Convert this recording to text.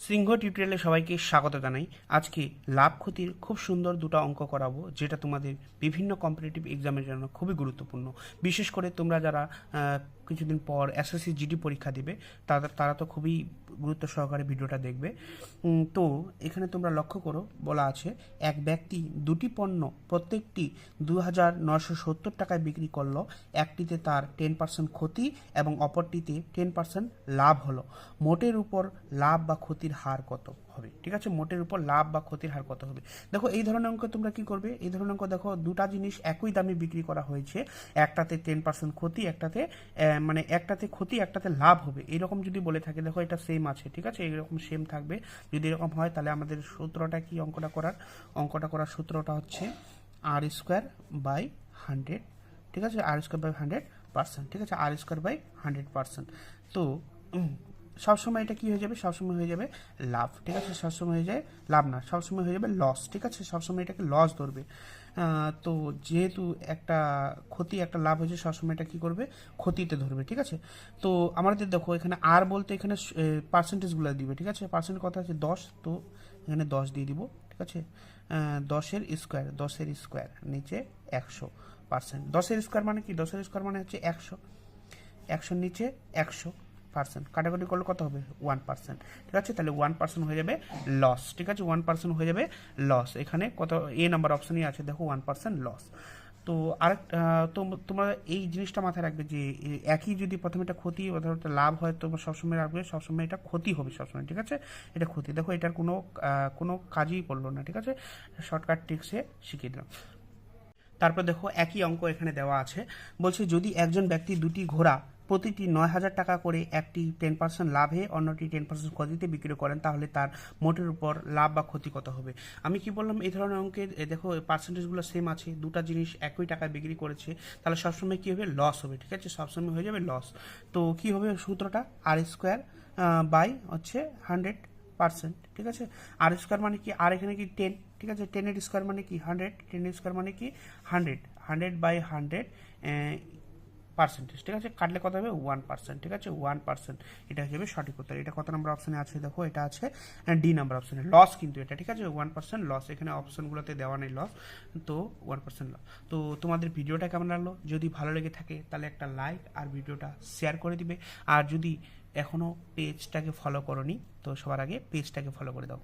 সিংহ টিউটোরিয়ালে সবাইকে স্বাগত জানাই। আজকে লাভ ক্ষতির খুব সুন্দর দুটো অঙ্ক করাবো, যেটা তোমাদের বিভিন্ন কম্পিটিটিভ এক্সামের জন্য খুবই গুরুত্বপূর্ণ। বিশেষ করে তোমরা যারা কিছুদিন পর এসএসসি জিডি পরীক্ষা দিবে, তারা তো খুবই গুরুত্ব সহকারে ভিডিওটা দেখবে। তো এখানে তোমরা লক্ষ্য করো, বলা আছে এক ব্যক্তি দুটি পণ্য প্রত্যেকটি 2,970 টাকায় বিক্রি করলো। একটিতে তার 10% ক্ষতি এবং অপরটিতে 10% লাভ হলো। মোটের উপর লাভ বা ক্ষতির হার কত হবে? ঠিক আছে, মোটের উপর লাভ বা ক্ষতির হার কত হবে। দেখো এই ধরনের অঙ্ক তোমরা কি করবে, এই ধরনের অঙ্ক দেখো দুটা জিনিস একই দামে বিক্রি করা হয়েছে, একটাতে 10% ক্ষতি, একটাতে ক্ষতি একটাতে লাভ হবে, এরকম যদি বলে থাকে, দেখো এটা সেম আছে, ঠিক আছে, এরকম সেম থাকবে। যদি এরকম হয় তাহলে আমাদের সূত্রটা কি, অঙ্কটা করার সূত্রটা হচ্ছে R² বাই 100। ঠিক আছে, R² বাই 100%, ঠিক আছে, R² বাই 100%। তো সবসময় এটা কি হয়ে যাবে, সবসময় হয়ে যাবে লাভ, ঠিক আছে, সবসময় হয়ে যায় লাভ, না সবসময় হয়ে যাবে লস, ঠিক আছে, সবসময় এটাকে লস ধরবে। তো যেহেতু একটা ক্ষতি একটা লাভ হয়েছে, সবসময় এটা কি করবে, ক্ষতিতে ধরবে, ঠিক আছে। তো আমাদের দেখো এখানে আর বলতে এখানে পার্সেন্টেজগুলো দিবে, ঠিক আছে, পার্সেন্ট কথা আছে 10, তো এখানে 10 দিয়ে দিব, ঠিক আছে। 10 এর স্কোয়ার নিচে 100%। 10 এর স্কোয়ার মানে কি, 10 এর স্কোয়ার মানে হচ্ছে 100, 100 নিচে 100%, কাটাকাটি করলে কত হবে, 1%, ঠিক আছে। তাহলে 1% হয়ে যাবে লস, ঠিক আছে, 1% হয়ে যাবে লস। এখানে কত, এ নাম্বার অপশনই আছে, দেখো 1% লস। তো আরেক তো তোমরা এই জিনিসটা মাথায় রাখবে যে একই যদি প্রথমে এটা ক্ষতি অথবা একটা লাভ হয়, তোমরা সবসময় রাখবে সবসময় এটা ক্ষতি হবে সবসময়, ঠিক আছে, এটা ক্ষতি। দেখো এটার কোনো কাজই করলো না, ঠিক আছে, শর্টকাট ট্রিক্সে শিখিয়ে দিলাম। তারপর দেখো একই অঙ্ক এখানে দেওয়া আছে, বলছে যদি একজন ব্যক্তি দুটি ঘোড়া প্রতিটি 9,000 টাকা করে, একটি 10% লাভে অন্যটি 10% ক্ষতিতে বিক্রি করেন, তাহলে তার মোটের উপর লাভ বা ক্ষতি কত হবে? আমি কি বললাম, এই ধরনের অঙ্কের দেখো পার্সেন্টেজগুলো সেম আছে, দুটা জিনিস একই টাকায় বিক্রি করেছে, তাহলে সবসময় কী হবে, লস হবে, ঠিক আছে, সবসময় হয়ে যাবে লস। তো কি হবে সূত্রটা, R² বাই 100%, ঠিক আছে। R² মানে কি, আর এখানে কি 10, ঠিক আছে, 10 এর স্কোয়ার মানে কি 100, 10 এর স্কোয়ার মানে কি 100, 100/100 পার্সেন্টেজ, ঠিক আছে, কাটলে কত হবে 1%, ঠিক আছে, 1%, এটা হিসেবে সঠিক উত্তর। এটা কত নম্বর অপশনে আছে, দেখো এটা আছে ডি নাম্বার অপশনে, লস কিন্তু এটা, ঠিক আছে, 1% লস, এখানে অপশনগুলোতে দেওয়া নেই লস, তো 1% লস। তো তোমাদের ভিডিওটা কেমন লাগলো? যদি ভালো লেগে থাকে তাহলে একটা লাইক আর ভিডিওটা শেয়ার করে দিবে, আর যদি এখনও পেজটাকে ফলো করোনি, তো সবার আগে পেজটাকে ফলো করে দাও।